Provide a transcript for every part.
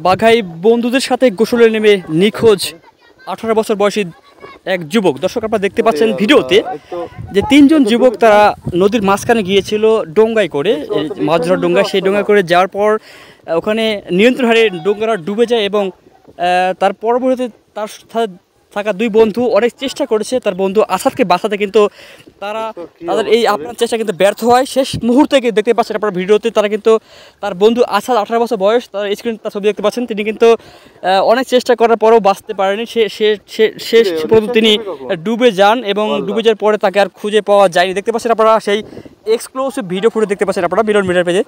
বাঘাই বন্ধুদের সাথে গোসলে নেমে নিখোঁজ 18 বছর বয়সী এক যুবক। দর্শক আপনারা দেখতে পাচ্ছেন ভিডিওতে যে তিনজন যুবক তারা নদীর মাঝখানে গিয়েছিল ডোঙ্গায় করে, মাছ ধরার ডোঙ্গায়। সেই ডোঙ্গায় করে যাওয়ার পর ওখানে নিয়ন্ত্রণ হারিয়ে ডোঙ্গাটা ডুবে যায় এবং তার পরবর্তীতে তার থাকা দুই বন্ধু অনেক চেষ্টা করেছে তার বন্ধু আসাদকে বাঁচাতে, কিন্তু তাদের এই আপনার চেষ্টা কিন্তু ব্যর্থ হয়। শেষ মুহূর্তে দেখতে পাচ্ছেন আপনার ভিডিওতে তারা কিন্তু তার বন্ধু আসাদ 18 বছর বয়স, তার স্ক্রিন তার ছবি দেখতে পাচ্ছেন, তিনি কিন্তু অনেক চেষ্টা করার পরেও বাঁচতে পারেনি। শেষ পর্যন্ত তিনি ডুবে যান এবং ডুবে যাওয়ার পরে তাকে আর খুঁজে পাওয়া যায়নি। দেখতে পাচ্ছেন আপনারা সেই এক্সক্লুসিভ ভিডিও ফুটেজ দেখতে পাচ্ছেন আপনারা মিলন মিডিয়ার পেজে।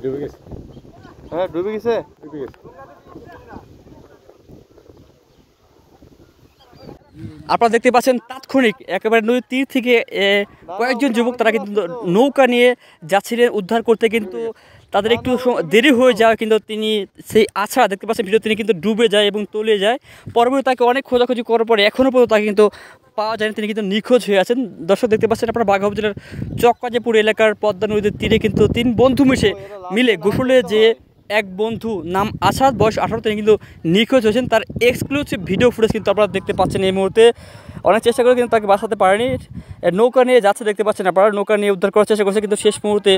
ডুবে গেছে। আপনারা দেখতে পাচ্ছেন তাৎক্ষণিক একেবারে নদীর তীর থেকে কয়েকজন যুবক তারা কিন্তু নৌকা নিয়ে যাচ্ছিলেন উদ্ধার করতে, কিন্তু তাদের একটু দেরি হয়ে যায়, কিন্তু তিনি সেই আছাড়া দেখতে পাচ্ছেন ভিডিও, তিনি কিন্তু ডুবে যায় এবং তলিয়ে যায়। পরবর্তী তাকে অনেক খোঁজাখুঁজি করার পরে এখনও পর্যন্ত তাকে কিন্তু পাওয়া যায়নি, তিনি কিন্তু নিখোঁজ হয়ে আছেন। দর্শক দেখতে পাচ্ছেন আপনারা বাঘা উপজেলার চককাজীপুর এলাকার পদ্মা নদীর তীরে কিন্তু তিন বন্ধু মিলে গোসলে যে এক বন্ধু নাম আসাদ, বয়স 18, তিনি কিন্তু নিখোঁজ হয়েছেন। তার এক্সক্লুসিভ ভিডিও ফুটেজ কিন্তু আপনারা দেখতে পাচ্ছেন এই মুহূর্তে। অনেক চেষ্টা করে কিন্তু তাকে বাঁচাতে পারেনি। নৌকা নিয়ে যাচ্ছে দেখতে পাচ্ছেন আপনারা, নৌকা নিয়ে উদ্ধার করার চেষ্টা করছে, কিন্তু শেষ মুহূর্তে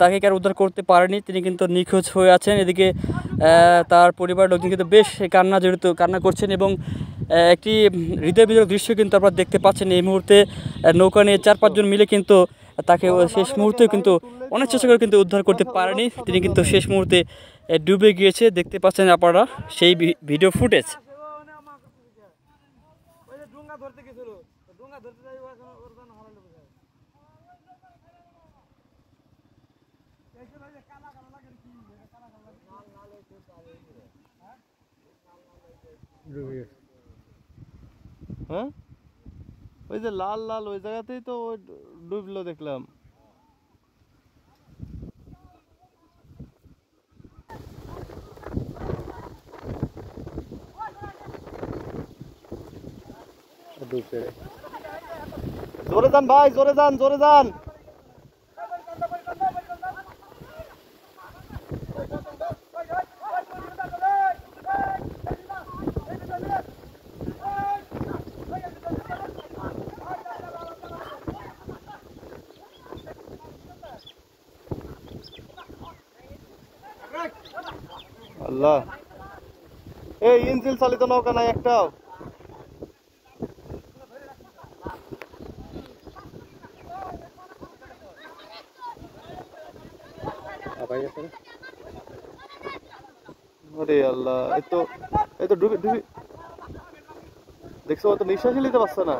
তাকে আর উদ্ধার করতে পারেনি, তিনি কিন্তু নিখোঁজ হয়ে আছেন। এদিকে তার পরিবারের লোকজন কিন্তু বেশ কান্না করছেন এবং একটি হৃদয় বিদারক দৃশ্য কিন্তু আপনারা দেখতে পাচ্ছেন এই মুহূর্তে। নৌকা নিয়ে 4-5 জন মিলে কিন্তু তাকে শেষ মুহূর্তে কিন্তু অনেক চেষ্টা করে কিন্তু উদ্ধার করতে পারেনি, তিনি কিন্তু শেষ মুহূর্তে ডুবে গিয়েছে। দেখতে পাচ্ছেন আপনারা সেই ভিডিও ফুটেজ। হ্যাঁ, ওই যে লাল লাল ওই জায়গাতেই তো ওই ডুবলো দেখলাম। জোরে যান ভাই, জোরে যান, জোরে যান। আল্লাহ, এই ইঞ্জিন চালিত নৌকা নাই একটাও। আরে আল্লাহ, এই তো ডুবি দেখছো, তো নিঃশ্বাসই নিতে পারছে না।